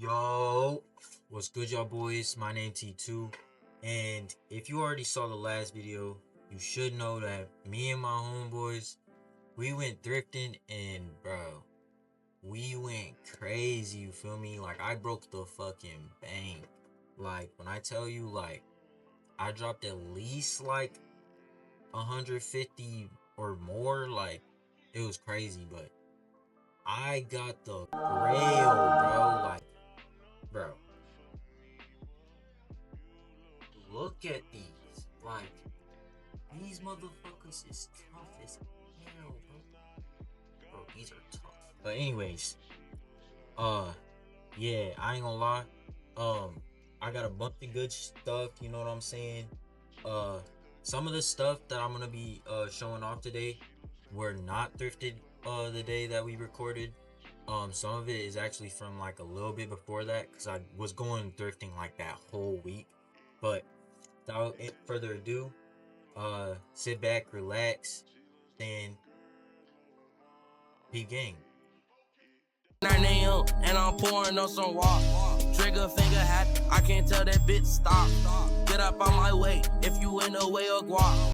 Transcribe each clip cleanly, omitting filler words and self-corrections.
Yo, what's good, y'all boys? My name T2, and if you already saw the last video, you should know that me and my homeboys, we went thrifting, and bro, we went crazy. You feel me? Like I broke the fucking bank. Like when I tell you, like I dropped at least like 150 or more. Like it was crazy, but I got the grail, bro. Like, bro. Look at these. Like, these motherfuckers is tough as hell, bro. Bro, these are tough. But anyways, uh, yeah, I ain't gonna lie. Um, I got a bunch of good stuff, you know what I'm saying? Uh, some of the stuff that I'm gonna be showing off today were not thrifted the day that we recorded. Some of it is actually from like a little bit before that, because I was going thrifting like that whole week. But without further ado, sit back, relax, and peep game. 9 a.m. and I'm pouring on some walk. Trigger finger hat, I can't tell that bitch stop. Get up on my way if you in the way of guap.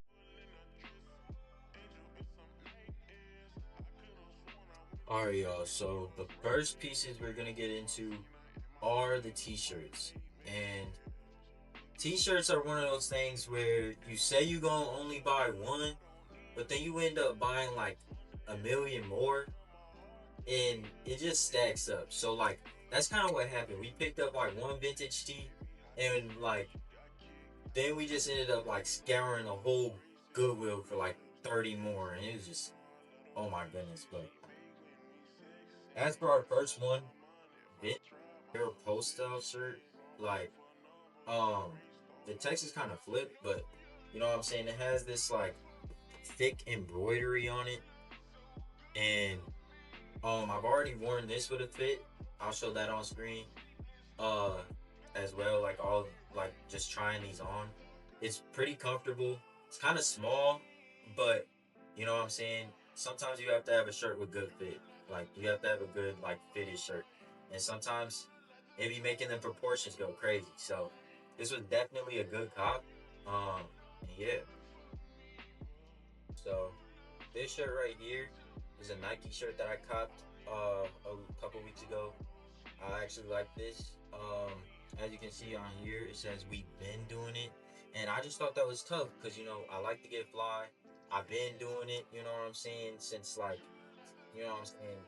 Alright, y'all. So the first pieces we're gonna get into are the t-shirts. And t-shirts are one of those things where you say you gonna only buy one, but then you end up buying like a million more, and it just stacks up. So like that's kind of what happened. We picked up like one vintage tee, and like then we just ended up like scouring the whole Goodwill for like 30 more, and it was just, oh my goodness. But as for our first one, vintage Hero Post style shirt, like um the text is kind of flipped, but you know what I'm saying, it has this like thick embroidery on it. And I've already worn this with a fit. I'll show that on screen uh as well, like all like just trying these on. It's pretty comfortable. It's kind of small, but you know what I'm saying, sometimes you have to have a shirt with good fit. Like you have to have a good like fitted shirt, and sometimes it be making the proportions go crazy. So this was definitely a good cop. And yeah, so this shirt right here is a Nike shirt that I copped a couple weeks ago. I actually like this. As you can see on here, it says we've been doing it, and I just thought that was tough because you know I like to get fly. I've been doing it, you know what I'm saying, since like, you know what I'm saying,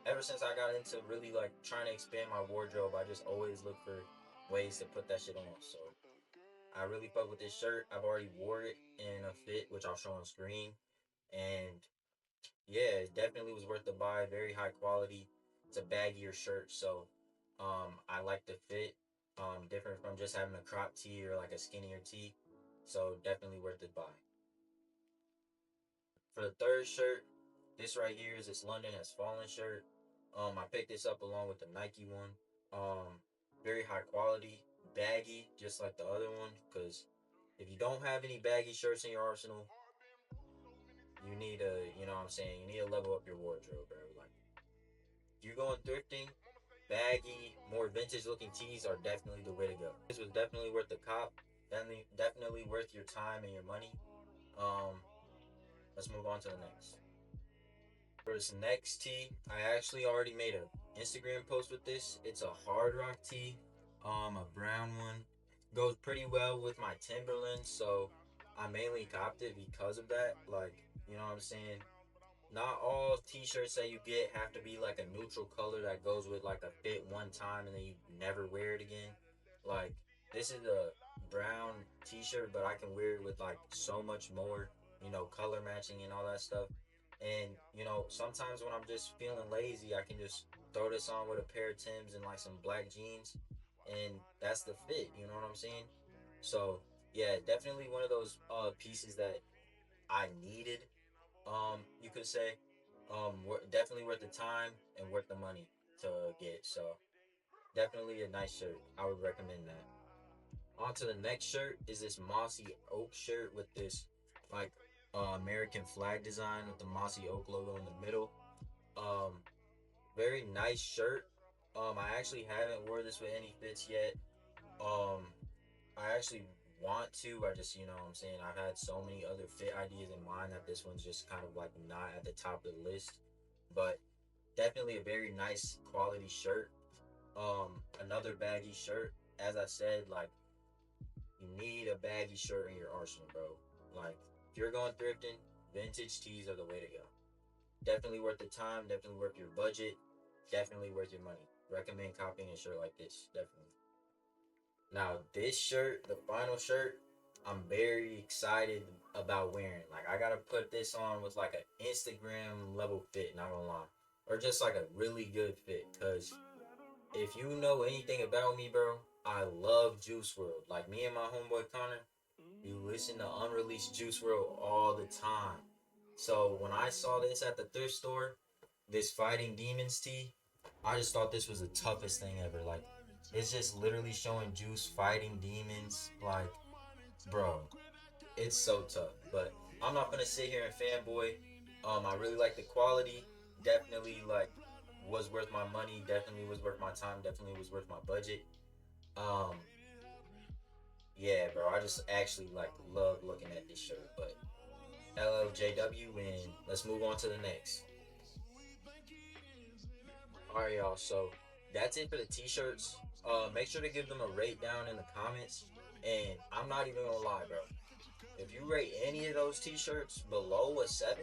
ever since I got into really like trying to expand my wardrobe. I just always look for ways to put that shit on. So I really fuck with this shirt. I've already wore it in a fit, which I'll show on screen, and yeah, it definitely was worth the buy. Very high quality. It's a baggier shirt, so I like the fit. Different from just having a crop tee or like a skinnier tee. So definitely worth the buy. For the third shirt, this right here is this London Has Fallen shirt. I picked this up along with the Nike one. Um, Very high quality, baggy, just like the other one. Cause if you don't have any baggy shirts in your arsenal, you need a, you know what I'm saying, you need to level up your wardrobe, bro. Like if you're going thrifting, baggy, more vintage looking tees are definitely the way to go. This was definitely worth the cop. Definitely worth your time and your money. Um, let's move on to the next. For this next tee, I actually already made a Instagram post with this. It's a Hard Rock tee, a brown one. Goes pretty well with my Timberlands, so I mainly copped it because of that. Like, you know what I'm saying? Not all t-shirts that you get have to be like a neutral color that goes with like a fit one time and then you never wear it again. Like this is a brown t-shirt, but I can wear it with like so much more, you know, color matching and all that stuff. And you know, sometimes when I'm just feeling lazy, I can just throw this on with a pair of Timbs and like some black jeans, and that's the fit. You know what I'm saying? So yeah, definitely one of those pieces that I needed, you could say, definitely worth the time and worth the money to get. So definitely a nice shirt. I would recommend that. On to the next shirt is this mossy oak shirt with this like American flag design with the mossy oak logo in the middle. um Very nice shirt. I actually haven't wore this with any fits yet. Um, I actually want to. I just, you know what I'm saying, I've had so many other fit ideas in mind that this one's just kind of like not at the top of the list. But definitely a very nice quality shirt. Another baggy shirt. As I said, like, you need a baggy shirt in your arsenal, bro. Like, if you're going thrifting, vintage tees are the way to go. Definitely worth the time, definitely worth your budget, definitely worth your money. Recommend copying a shirt like this, definitely. Now, this shirt, the final shirt, I'm very excited about wearing. Like, I gotta put this on with like an Instagram level fit, not gonna lie. Or just like a really good fit. Cause if you know anything about me, bro, I love Juice World. Like, me and my homeboy Connor, we listen to unreleased Juice World all the time. So when I saw this at the thrift store, this Fighting Demons tee, I just thought this was the toughest thing ever. Like, it's just literally showing Juice fighting demons. Like, bro, it's so tough. But I'm not gonna sit here and fanboy. I really like the quality. Definitely like was worth my money. Definitely was worth my time. Definitely was worth my budget. Um, yeah, bro. I just actually like love looking at this shirt. But LLJW, and let's move on to the next. All right, y'all. So that's it for the t-shirts. Make sure to give them a rate down in the comments. And I'm not even gonna lie, bro. If you rate any of those t-shirts below a 7,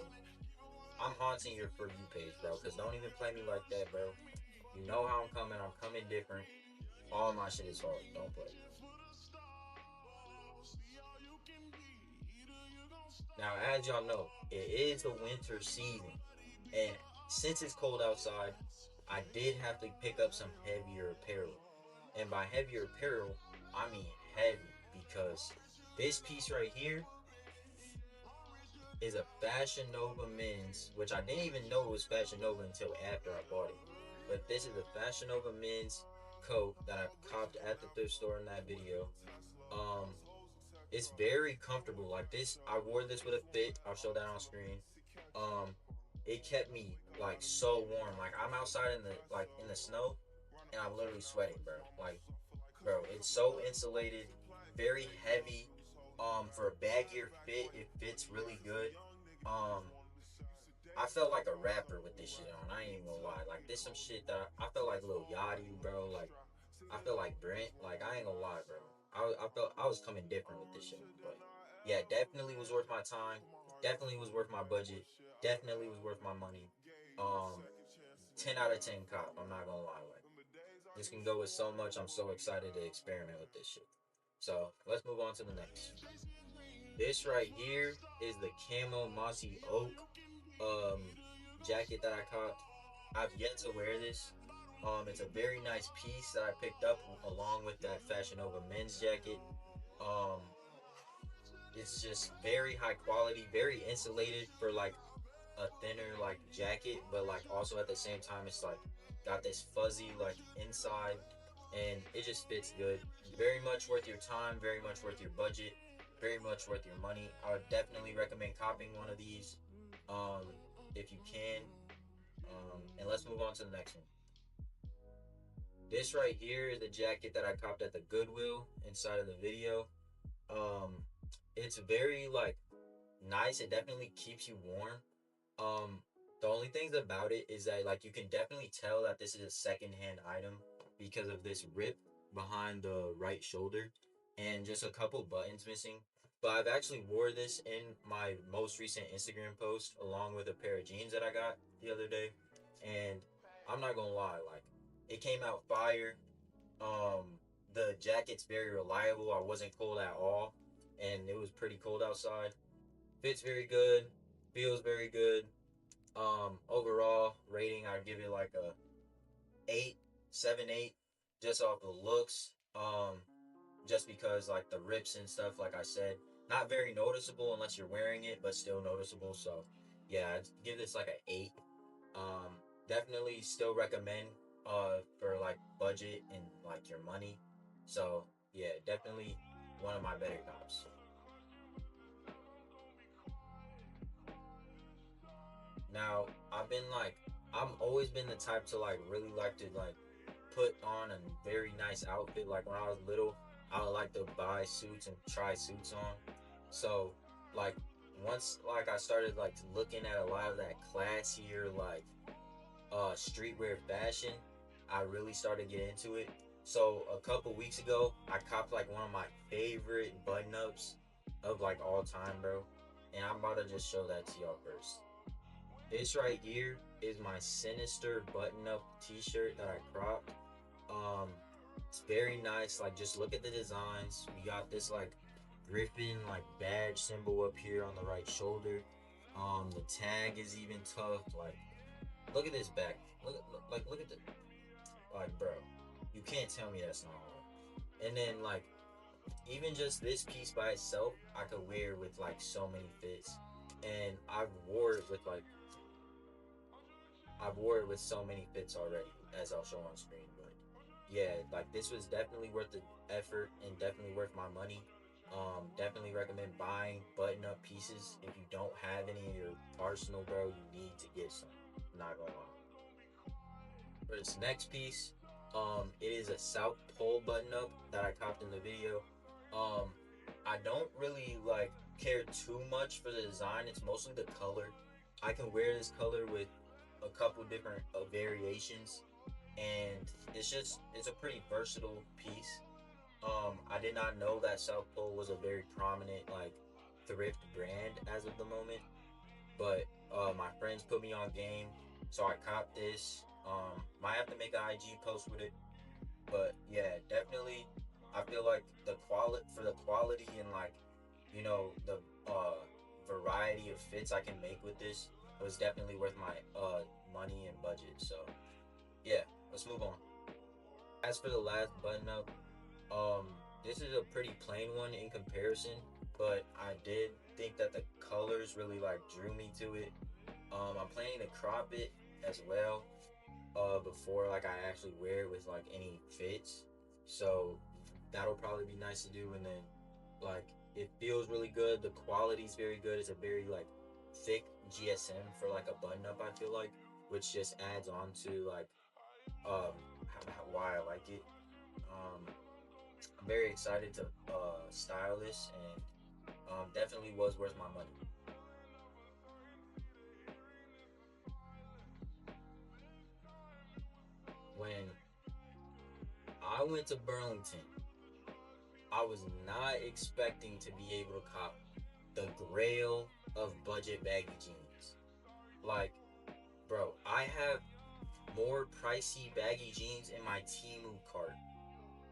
I'm haunting your For You page, bro. Cause don't even play me like that, bro. You know how I'm coming. I'm coming different. All my shit is hard. Don't play. Now, as y'all know, it is the winter season, and since it's cold outside, I did have to pick up some heavier apparel. And by heavier apparel, I mean heavy, because this piece right here is a Fashion Nova men's, which I didn't even know it was Fashion Nova until after I bought it. But this is a Fashion Nova men's coat that I copped at the thrift store in that video. Um, it's very comfortable. Like this, I wore this with a fit. I'll show that on screen. Um, it kept me like so warm. Like I'm outside in the snow, and I'm literally sweating, bro. Like, bro, it's so insulated, very heavy. For a baggier fit, it fits really good. Um, I felt like a rapper with this shit on. I ain't even gonna lie. Like this some shit that I felt like Lil Yachty, bro. Like I feel like Brent. Like I ain't gonna lie, bro. I felt I was coming different with this shit. But yeah, definitely was worth my time. Definitely was worth my budget. Definitely was worth my money. Um, 10 out of 10 cop. I'm not gonna lie. Like this can go with so much. I'm so excited to experiment with this shit. So let's move on to the next. This right here is the camo mossy oak um jacket that I caught. I've yet to wear this. It's a very nice piece that I picked up along with that Fashion Nova men's jacket. Um, it's just very high quality, very insulated for like a thinner like jacket, but like also at the same time it's like got this fuzzy like inside, and it just fits good. Very much worth your time, very much worth your budget, very much worth your money. I would definitely recommend copying one of these, um, if you can. And let's move on to the next one. This right here is the jacket that I copped at the Goodwill inside of the video. Um, it's very like nice. It definitely keeps you warm. Um, the only things about it is that like you can definitely tell that this is a secondhand item because of this rip behind the right shoulder and just a couple buttons missing. But I've actually wore this in my most recent Instagram post along with a pair of jeans that I got the other day. And I'm not gonna lie, like it came out fire. The jacket's very reliable. I wasn't cold at all, and it was pretty cold outside. Fits very good, feels very good. Overall rating, I'd give it like a 8, 7, 8, just off the looks. Just because like the rips and stuff, like I said, not very noticeable unless you're wearing it, but still noticeable. So yeah, I'd give this like an 8. Um, Definitely still recommend for like budget and like your money. So yeah, definitely one of my better cops. Now I've always been the type to like really like to like put on a very nice outfit. Like when I was little, I would like to buy suits and try suits on. So like once like I started like looking at a lot of that classier like streetwear fashion, I really started to get into it. So a couple weeks ago, I copped like one of my favorite button ups of like all time, bro. And I'm about to just show that to y'all first. This right here is my Sinister button up t-shirt that I cropped. Um it's very nice. Like just look at the designs. We got this like griffin like badge symbol up here on the right shoulder. The tag is even tough. Like look at this back. Look at the like bro. You can't tell me that's not hard. And then like even just this piece by itself, I could wear with like so many fits. And I've wore it with so many fits already, as I'll show on screen. But yeah, like this was definitely worth the effort and definitely worth my money. Definitely recommend buying button up pieces. If you don't have any in your arsenal, bro, you need to get some. I'm not gonna lie. For this next piece, it is a South Pole button up that I copped in the video. Um, I don't really like care too much for the design. It's mostly the color. I can wear this color with a couple different variations, and it's a pretty versatile piece. I did not know that South Pole was a very prominent like thrift brand as of the moment, but my friends put me on game, so I copped this. Might have to make an IG post with it, but yeah, definitely. I feel like the quality and like the variety of fits I can make with this was definitely worth my money and budget. So yeah, let's move on. As for the last button up, um, this is a pretty plain one in comparison, but I did think that the colors really like drew me to it. I'm planning to crop it as well before like I actually wear it with like any fits. So that'll probably be nice to do. And then like it feels really good. The quality's very good. It's a very like thick GSM for like a button up, I feel like, which just adds on to like um why I like it. I'm very excited to style this, and definitely was worth my money. When I went to Burlington, I was not expecting to be able to cop the grail of budget baggy jeans. Like, bro, I have more pricey baggy jeans in my Temu cart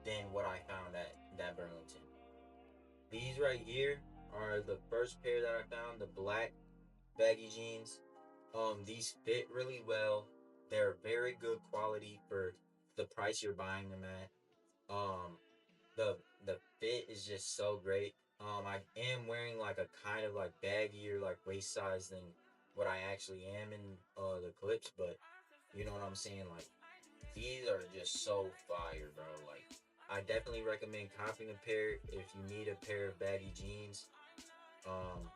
than what I found at that Burlington. These right here are the first pair that I found, the black baggy jeans. These fit really well. They're very good quality for the price you're buying them at. Um, the fit is just so great. I am wearing like a kind of like baggier like waist size than what I actually am in the clips, but you know what I'm saying. Like these are just so fire, bro. Like I definitely recommend copping a pair if you need a pair of baggy jeans. Um,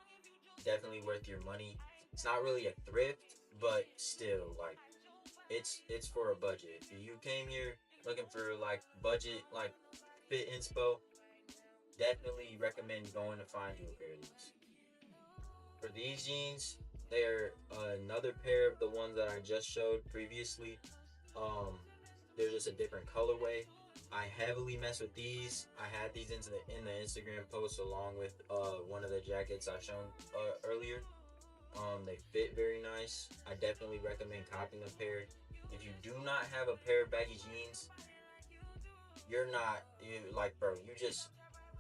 Definitely worth your money. It's not really a thrift, but still, like it's for a budget. If you came here looking for like budget like fit inspo, definitely recommend going to find you a pair of these. For these jeans, they're another pair of the ones that I just showed previously. Um, they're just a different colorway. I heavily mess with these. I had these in the Instagram post along with one of the jackets I shown earlier. They fit very nice. I definitely recommend copying a pair. If you do not have a pair of baggy jeans, like bro,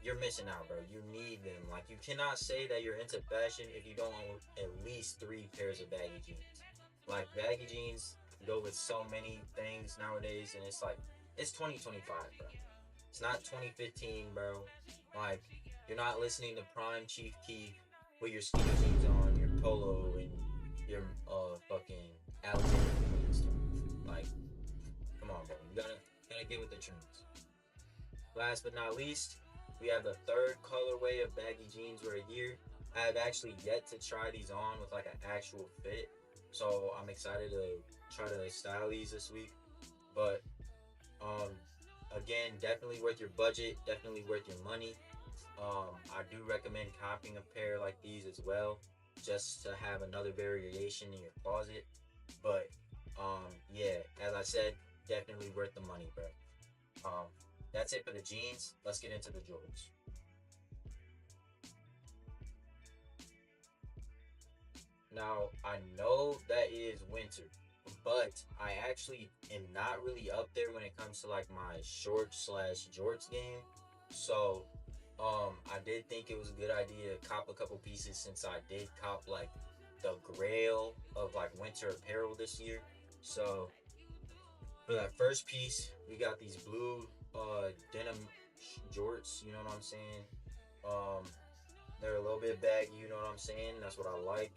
you're missing out, bro. You need them. Like you cannot say that you're into fashion if you don't own at least 3 pairs of baggy jeans. Like baggy jeans go with so many things nowadays, and it's like it's 2025, bro. It's not 2015, bro. Like you're not listening to Prime Chief Keef with your skinny jeans on, your polo, and your fucking Alexander. Like, come on, bro. You gotta get with the trends. Last but not least, we have the third colorway of baggy jeans right here. I have actually yet to try these on with like an actual fit, so I'm excited to try to style these this week. But Um, again, definitely worth your budget, definitely worth your money. I do recommend copying a pair like these as well, just to have another variation in your closet. But yeah, as I said, definitely worth the money, bro. Um, that's it for the jeans. Let's get into the Jordans. Now I know that is winter, but I actually am not really up there when it comes to like my short slash jorts game. So I did think it was a good idea to cop a couple pieces since I did cop like the grail of like winter apparel this year. So for that first piece, we got these blue denim jorts. You know what I'm saying? Um, they're a little bit baggy. You know what I'm saying? That's what I like.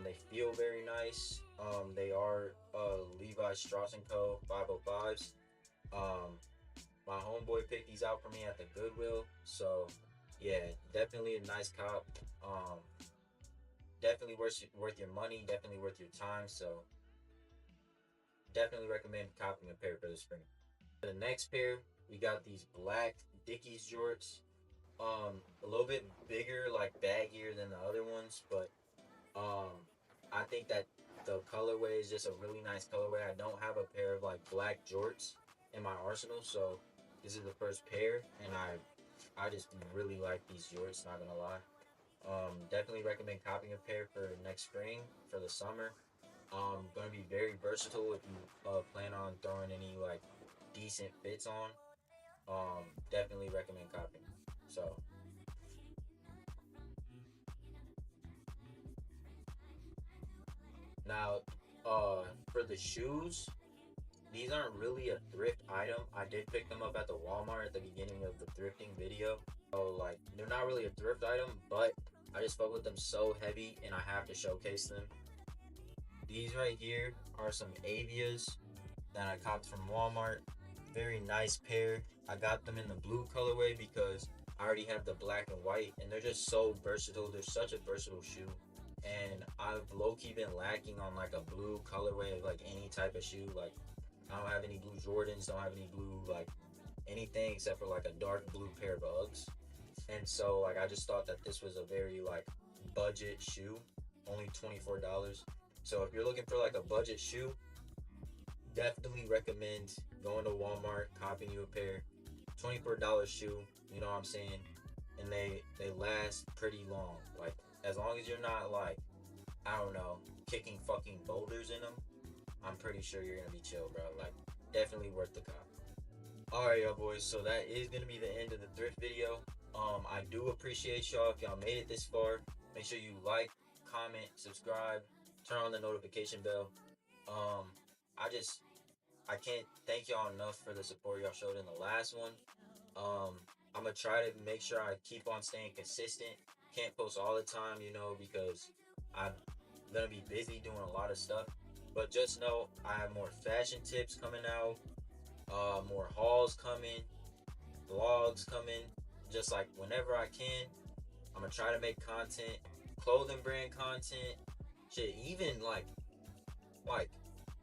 They feel very nice. They are Levi Strauss and Co. 505s. Um, my homeboy picked these out for me at the Goodwill. So yeah, definitely a nice cop. Um, definitely worth your money. Definitely worth your time. So definitely recommend copying a pair for the spring. For the next pair, we got these black Dickies jorts. A little bit bigger, like baggier than the other ones, but Um, I think that the colorway is just a really nice colorway. I don't have a pair of like black jorts in my arsenal, so this is the first pair, and I just really like these jorts. Not gonna lie. Definitely recommend copying a pair for next spring for the summer. Gonna be very versatile if you plan on throwing any like decent fits on. Definitely recommend copying. So now, for the shoes, these aren't really a thrift item. I did pick them up at the Walmart at the beginning of the thrifting video. So like they're not really a thrift item, but I just fuck with them so heavy and I have to showcase them. These right here are some Avias that I copped from Walmart. Very nice pair. I got them in the blue colorway because I already have the black and white, and they're just so versatile. They're such a versatile shoe. And I've low-key been lacking on like a blue colorway of like any type of shoe. Like I don't have any blue Jordans, don't have any blue like anything except for like a dark blue pair of Uggs. And so like I just thought that this was a very like budget shoe, only $24. So if you're looking for like a budget shoe, definitely recommend going to Walmart, copying you a pair. $24 shoe, you know what I'm saying? And they last pretty long. Like as long as you're not like, I don't know, kicking fucking boulders in them, I'm pretty sure you're gonna be chill, bro. Like definitely worth the cop. Alright, y'all boys, so that is gonna be the end of the thrift video. I do appreciate y'all if y'all made it this far. Make sure you like, comment, subscribe, turn on the notification bell. Um, I just I can't thank y'all enough for the support y'all showed in the last one. Um, I'm gonna try to make sure I keep on staying consistent. Can't post all the time, you know, because I'm gonna be busy doing a lot of stuff. But just know I have more fashion tips coming out, more hauls coming, vlogs coming. Just like whenever I can, I'm gonna try to make content, clothing brand content, shit, even like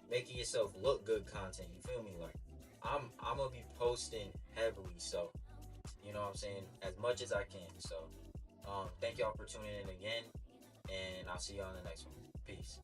making yourself look good content. You feel me? Like I'm gonna be posting heavily, so you know what I'm saying, as much as I can. So thank y'all for tuning in again, and I'll see y'all in the next one. Peace.